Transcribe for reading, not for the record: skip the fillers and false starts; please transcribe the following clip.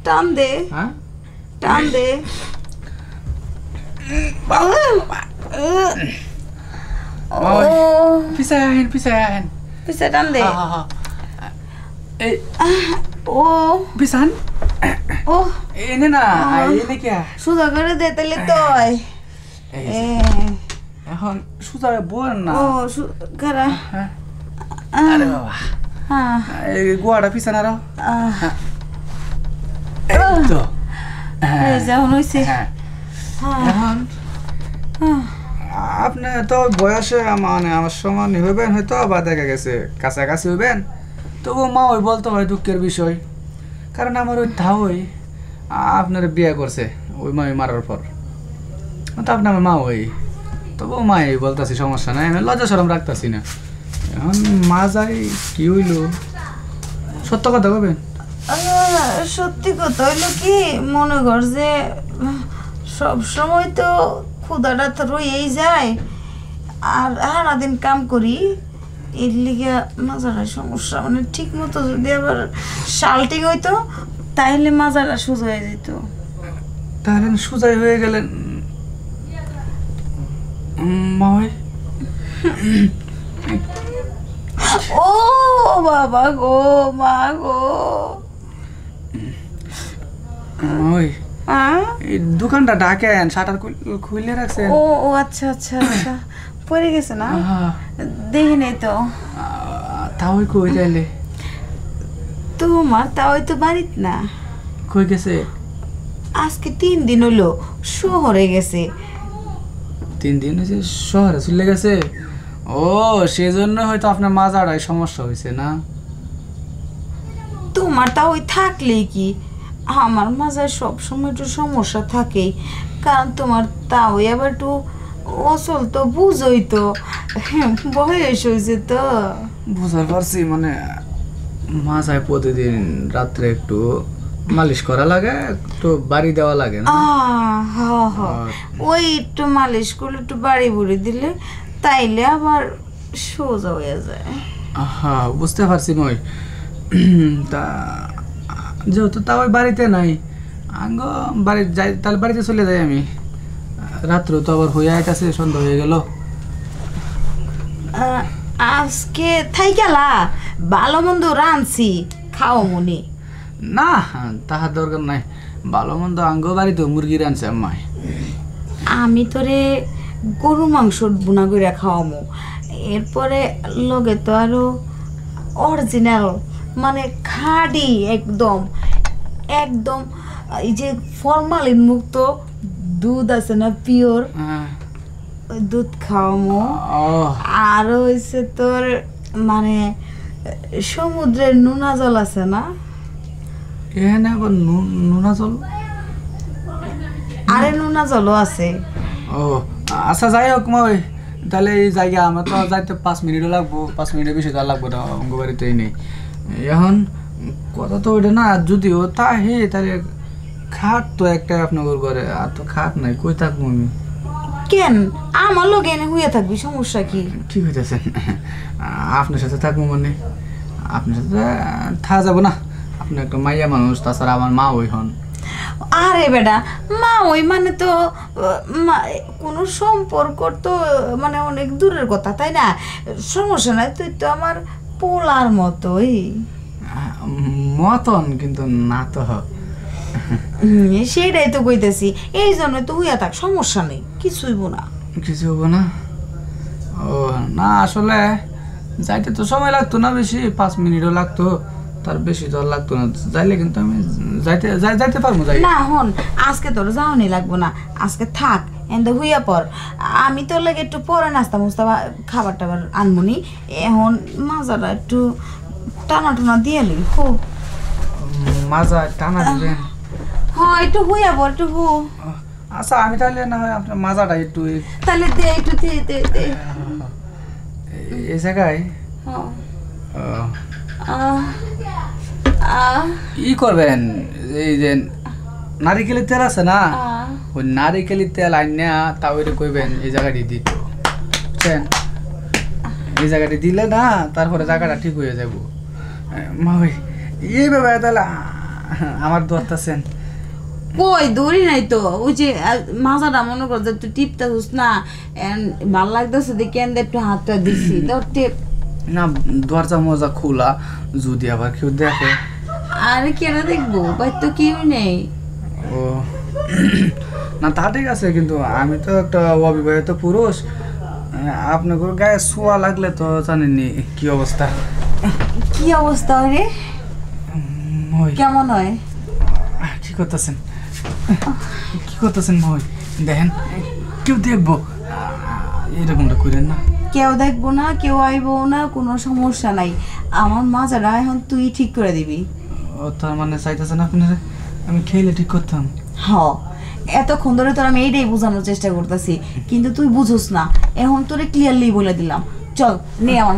টান দে হ্যাঁ টান দে পিছায় পিছে টান দে এই ও পিছান ও এনে না এনে কে সুদা করে দে তাহলে তুই এখন সুদা বল না ও করা আরে বাবা হ্যাঁ এই গোয়াটা পিছান আরো তো যেমন হয়েছে এখন আপনি তো বয়সে মানে আমার সমান হইবেন হয়তো বা দেখা গেছে কাছাকাছি হইবেন তবু মা ওই বলতে হয় দুঃখের বিষয় কারণ আমার ওই ধাওই আপনার বিয়ে করছে ওই মা মারার পর তো আপনার মা ওই তবু মাই বলতেছি সমস্যা নাই আমি লজ্জা সরম রাখতেছি না এখন মা যাই কি হইল সত্য কথা কবেন সত্যি কথা হইলো কি মনে কর যে সব সময় তো ক্ষুদাটা তো রয়েই যায় আর সারাদিন কাম করি এর লিগে মাজারা সমস্যা মানে ঠিক মতো যদি আবার শাল্টিং হইতো তাইলে মাজারা সোজা হয়ে যেত তাহলে সোজাই হয়ে গেলেন মা ও বাবা গো মা গো ওই এই দোকানটা ডাকেন শাটার খুলে রাখছেন ও ও আচ্ছা আচ্ছা আচ্ছা পড়ে গেছে না দেখি নাই তো তাও কই যাইলে তোমার তাও তো বাড়িত না কই গেছে আজকে 3 দিন হলো শহরে গেছে 3 দিন হয়েছে শহরে চলে গেছে ও সেজন্য হয়তো আপনার মাজারায় সমস্যা হয়েছে না তোমার তাও থাকলে কি আমার মাজায় সবসময় একটু সমস্যা থাকেই কারণ তোমার তাও আবার একটু অচল তো বুঝোই তো বয়স হয়েছে তো বুঝতে পারছি মানে মাজায় প্রতিদিন রাত্রে একটু মালিশ করা লাগে একটু বাড়ি দেওয়া লাগে না ওই একটু মালিশ করলে একটু বাড়ি বুড়ি দিলে তাইলে আবার সোজা হয়ে যায় হ্যাঁ বুঝতে পারছি মই তা যেহেতু তা ওই বাড়িতে নাই আঙ্গ বাড়ি যাই তাহলে বাড়িতে চলে যাই আমি রাত্রে তো আবার হয়ে আইতাছে সন্ধ্যা হয়ে গেল আজকে থাই গেলা ভালো মন্দ রাঁধছি খাও মনি না তাহার দরকার নাই ভালো মন্দ আঙ্গ বাড়িতে মুরগি রাঁধছে আম্মাই আমি তোরে গরু মাংস বুনা করে খাওয়ামো এরপরে লগে তো আরো অরিজিনাল মানে খাঁটি একদম একদম এই যে ফরমালিন মুক্ত দুধ আছে না পিওর ওই দুধ খাওয়ামো আর হয়েছে তোর মানে সমুদ্রের নোনা জল আছে না এখানে আবার নোনা জল আরে নোনা জলও আছে ও আচ্ছা যাই হোক মই তাহলে এই জায়গা আমার তো যাইতে 5 মিনিটও লাগবো 5 মিনিটের বেশি তো লাগবো না অঙ্গ বাড়িতেই নেই এখন কথা তো ওইটা না যদিও তা হে তাহলে খাট তো একটা আপনার ঘরে আর তো খাট নাই কই থাকবো আমি কেন আমার লোক এনে হয়ে থাকবি সমস্যা কি ঠিক হইতেছেন আপনার সাথে থাকবো মানে আপনার সাথে থাকা যাবো না আপনি একটা মাইয়া মানুষ তাছাড়া আমার মা ওই হন আরে বেটা মা ওই মানে তো কোনো সম্পর্ক তো মানে অনেক দূরের কথা তাই না সমস্যা নাই তুই তো আমার পোলার মতোই মতন কিন্তু না তো সেটাই তো কইতেছি এই জন্য তো হইয়া থাক সমস্যা নেই কিছুই না কিছু হবো না ও না আসলে যাইতে তো সময় লাগতো না বেশি 5 মিনিটও লাগতো তার বেশি তো লাগতো না যাইলে কিন্তু আমি যাইতে পারবো যাই না হন আজকে তোর যাওয়ানি লাগবো না আজকে থাক এন্দা হইয়া পর আমি তোর লাগে একটু পরে নাস্তা মুস্তা খাবার টাবার আনবনি এখন মাজাটা একটু টানা টানা দিয়ে লই হো মাজা টানা দিবেন হ্যাঁ একটু হইয়া পর একটু হো আচ্ছা আমি তাহলে না হয় আপনার মাজাটা একটু তাহলে দে একটু দে দে দে এই জায়গায় ই করবেন এই যে নারিকেলের তেল আছে না ওই নারিকেলের তেল আইনা তা ওইটা কইবেন এই জায়গাটি দিত বুঝছেন এই জায়গাটি দিলে না তারপরে জায়গাটা ঠিক হয়ে যাব মা ভাই এইভাবে তাহলে আমার ধরতেছেন? কই দৌড়ি নাই তো, ওই যে মাজাটা মনে কর যে তুই টিপতে হুস না, ভাল লাগতেছে দেখে একটু হাতটা দিছি তোর টিপ। না দরজা মজা খোলা, যদি আবার কেউ দেখে। আরে কেন দেখবো, বাই তো কেউ নেই। ও না তা ঠিক আছে, কিন্তু আমি তো একটা অবিবাহিত পুরুষ, আপনাকে গায়ে ছোঁয়া লাগলে তো জানেননি কি অবস্থা। কি অবস্থা রে, মই কেমন হয়? কি করতেছেন, কি করতেছেন মই? দেখেন কেউ দেখবো, এরকমটা করেন না। কেউ দেখবো না, কেউ আইবো না, কোনো সমস্যা নাই। আমার মাজাটা এখন তুই ঠিক করে দিবি। ও তার মানে চাইতেছেন আপনারা আমি খেলে ঠিক করতাম? হ, এতক্ষণ ধরে তোর আমি এইটাই বোঝানোর চেষ্টা করতেছি, কিন্তু তুই বুঝোস না। এখন তোরে ক্লিয়ারলি বলে দিলাম, চল নে আমার